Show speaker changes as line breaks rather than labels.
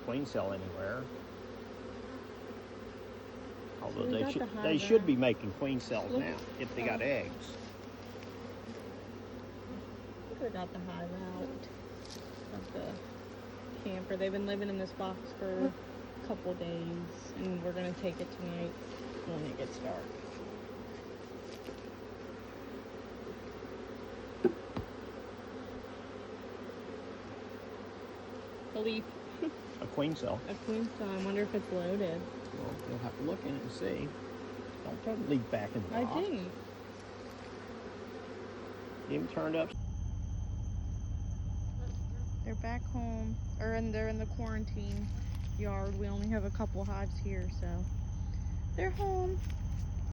queen cell anywhere. Although
So
they should be making queen cells now if they got eggs.
I think I got the hive out of the camper. They've been living in this box for a couple days, and we're gonna take it tonight when it gets dark. A leaf.
A queen cell.
A queen cell. I wonder if it's loaded.
Well, you'll have to look in it and see. Don't leave back in the box.
I didn't.
Even turned up.
They're back home, or they're in the quarantine yard. We only have a couple hives here, so they're home.